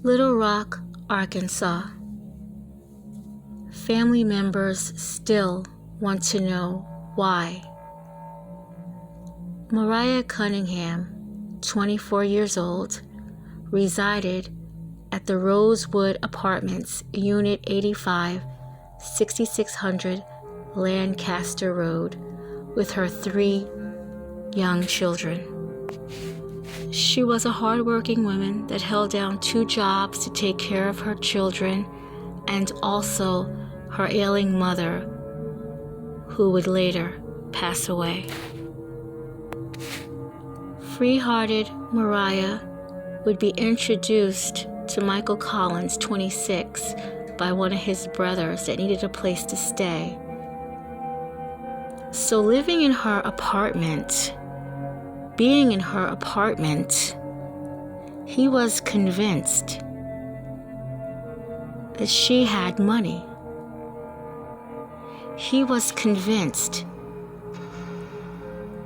Little Rock, Arkansas. Family members still want to know why. Mariah Cunningham, 24 years old, resided at the Rosewood Apartments, Unit 85, 6600 Lancaster Road, with her 3 young children. She was a hardworking woman that held down 2 jobs to take care of her children and also her ailing mother, who would later pass away. Free-hearted Mariah would be introduced to Michael Collins, 26, by one of his brothers that needed a place to stay. So living in her apartment, being in her apartment, he was convinced that she had money. He was convinced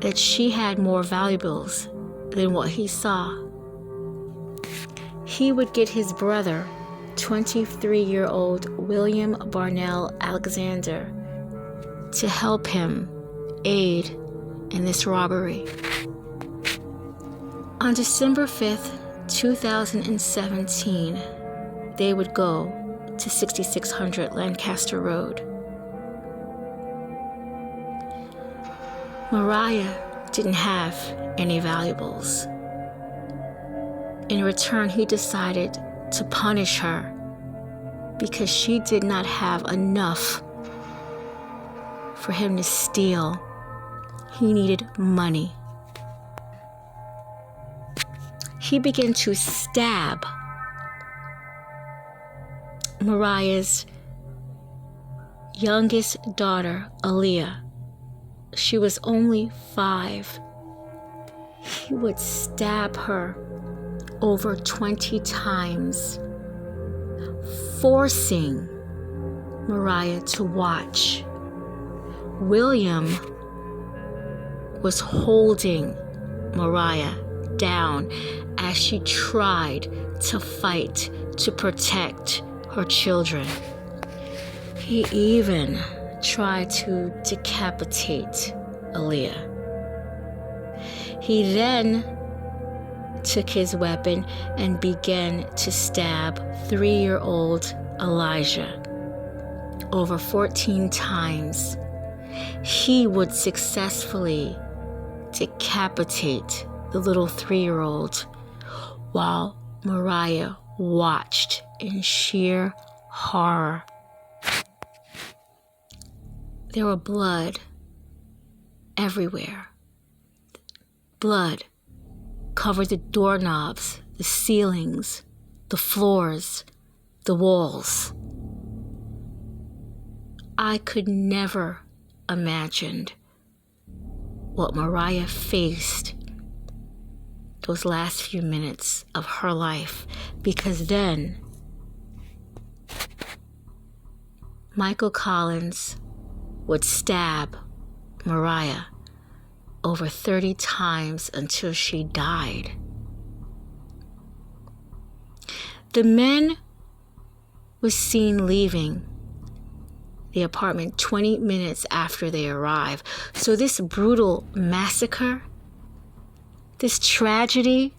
that she had more valuables than what he saw. He would get his brother, 23-year-old William Barnell Alexander, to help him aid in this robbery. On December 5th, 2017, they would go to 6600 Lancaster Road. Mariah didn't have any valuables. In return, he decided to punish her because she did not have enough for him to steal. He needed money. He began to stab Mariah's youngest daughter, Aaliyah. She was only 5. He would stab her over 20 times, forcing Mariah to watch. William was holding Mariah down as she tried to fight to protect her children. He even tried to decapitate Aaliyah. He then took his weapon and began to stab 3-year-old Elijah over 14 times. He would successfully decapitate the little 3-year-old while Mariah watched in sheer horror. There was blood everywhere. Blood covered the doorknobs, the ceilings, the floors, the walls. I could never imagine what Mariah faced those last few minutes of her life, because then Michael Collins would stab Mariah over 30 times until she died. The men was seen leaving the apartment 20 minutes after they arrived. So this brutal massacre, this tragedy,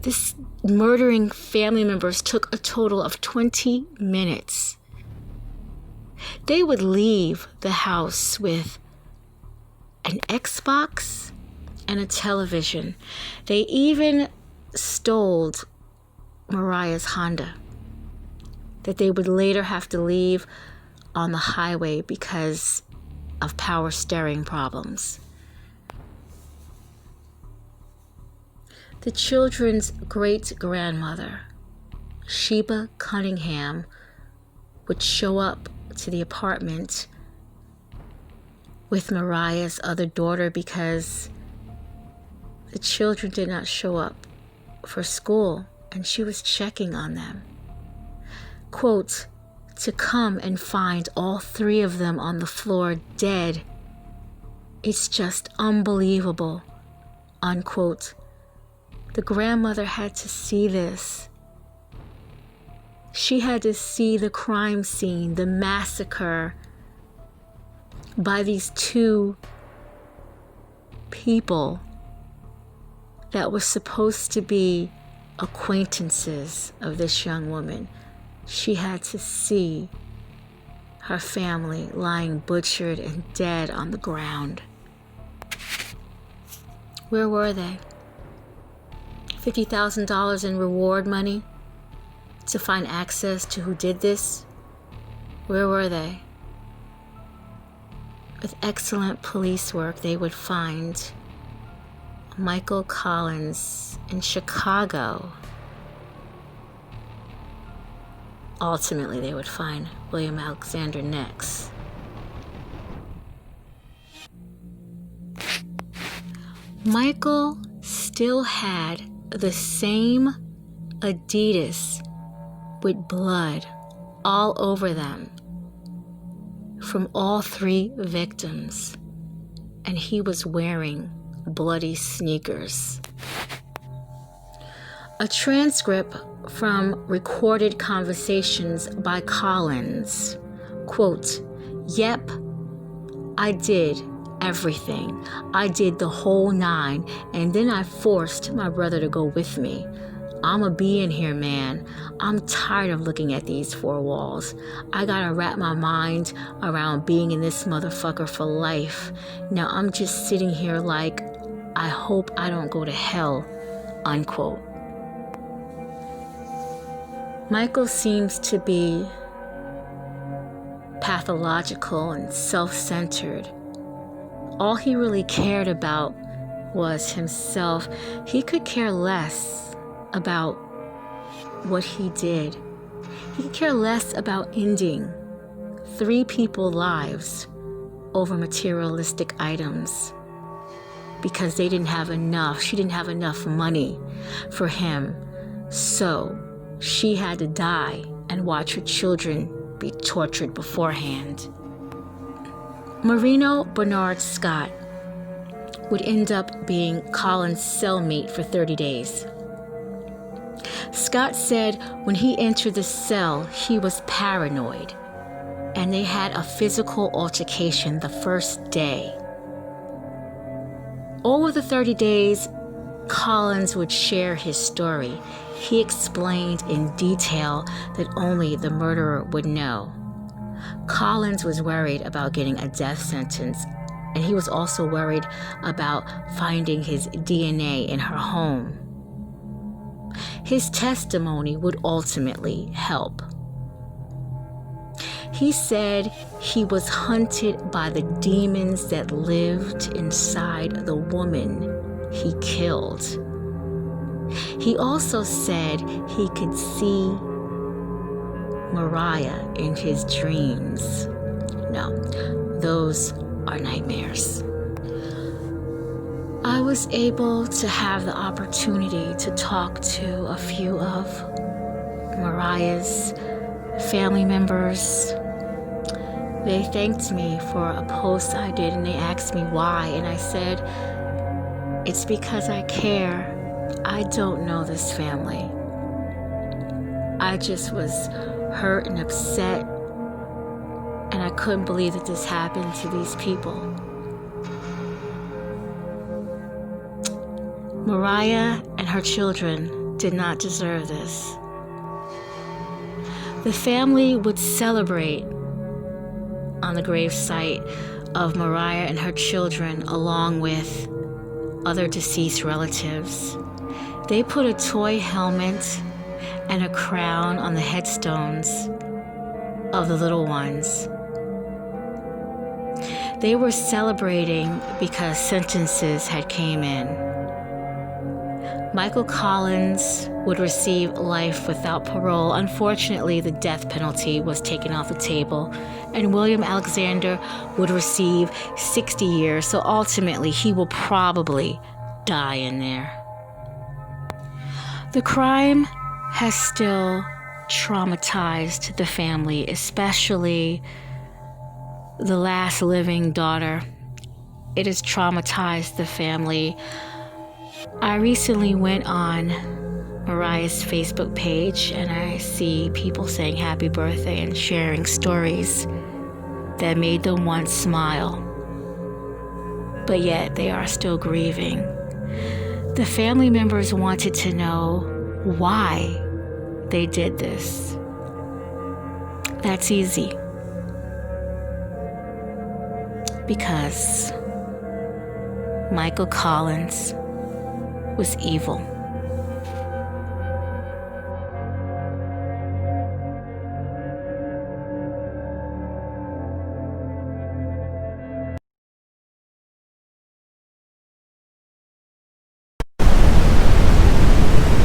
this murdering family members took a total of 20 minutes. They would leave the house with an Xbox and a television. They even stole Mariah's Honda that they would later have to leave on the highway because of power steering problems. The children's great-grandmother, Sheba Cunningham, would show up to the apartment with Mariah's other daughter because the children did not show up for school, and she was checking on them. Quote, to come and find all 3 of them on the floor dead. It's just unbelievable, unquote, The grandmother had to see this. She had to see the crime scene, the massacre by these two people that were supposed to be acquaintances of this young woman. She had to see her family lying butchered and dead on the ground. Where were they? $50,000 in reward money to find access to who did this? Where were they? With excellent police work, they would find Michael Collins in Chicago. Ultimately, they would find William Alexander next. Michael still had the same Adidas with blood all over them from all three victims, and he was wearing bloody sneakers. A transcript from recorded conversations by Collins, quote, "Yep, I did everything. I did the whole 9, and then I forced my brother to go with me. I'ma be in here, man. I'm tired of looking at these 4 walls. I gotta wrap my mind around being in this motherfucker for life. Now I'm just sitting here like, I hope I don't go to hell," unquote. Michael seems to be pathological and self-centered. All he really cared about was himself. He could care less about what he did. He could care less about ending 3 people's lives over materialistic items because they didn't have enough. She didn't have enough money for him. So she had to die and watch her children be tortured beforehand. Marino Bernard Scott would end up being Collins' cellmate for 30 days. Scott said when he entered the cell, he was paranoid, and they had a physical altercation the first day. Over the 30 days, Collins would share his story. He explained in detail that only the murderer would know. Collins was worried about getting a death sentence, and he was also worried about finding his DNA in her home. His testimony would ultimately help. He said he was hunted by the demons that lived inside the woman he killed. He also said he could see Mariah in his dreams. No, those are nightmares. I was able to have the opportunity to talk to a few of Mariah's family members. They thanked me for a post I did, and they asked me why, and I said, it's because I care. I don't know this family. I just was hurt and upset, and I couldn't believe that this happened to these people. Mariah and her children did not deserve this. The family would celebrate on the gravesite of Mariah and her children along with other deceased relatives. They put a toy helmet and a crown on the headstones of the little ones. They were celebrating because sentences had came in. Michael Collins would receive life without parole. Unfortunately, the death penalty was taken off the table, and William Alexander would receive 60 years, so ultimately he will probably die in there. The crime has still traumatized the family, especially the last living daughter. It has traumatized the family. I recently went on Mariah's Facebook page and I see people saying happy birthday and sharing stories that made them once smile, but yet they are still grieving. The family members wanted to know why they did this. That's easy. Because Michael Collins was evil.